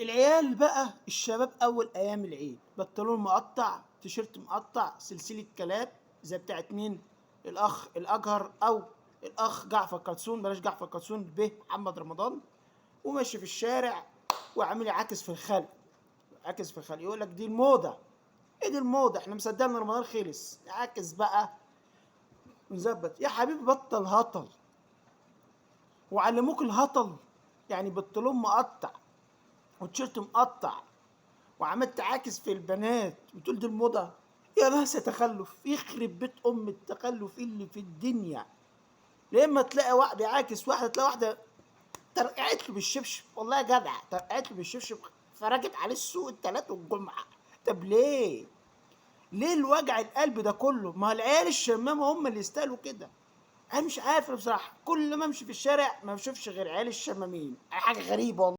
العيال بقى الشباب اول ايام العيد بنطلون مقطع، تيشيرت مقطع، سلسله كلاب زي بتاعت مين؟ الاخ الاجهر او الاخ جعفر كلثون، بلاش جعفر كلثون، محمد رمضان. وماشي في الشارع وعامل يعاكس في الخلق، عاكس في الخلق، يقول لك دي الموضه. ايه دي الموضه؟ احنا مصدقنا رمضان خلص، يعاكس بقى ونظبط. يا حبيبي بطل هطل، وعلموك الهطل، يعني بنطلون مقطع وتيشيرت مقطع وعمال تعاكس في البنات وتقول دي الموضه؟ يا ناس تخلف، يخرب بيت ام التخلف اللي في الدنيا. لما تلاقي واحد يعاكس واحده، تلاقي واحده ترقعت له بالشبشب، والله يا جدع ترقعت له بالشبشب، فرجت عليه السوق التلات والجمعه. طب ليه؟ ليه الوجع القلب ده كله؟ ما العيال الشمامه هم اللي يستاهلوا كده. انا مش عارف بصراحه، كل ما امشي في الشارع ما بشوفش غير عيال الشمامين، حاجه غريبه والله.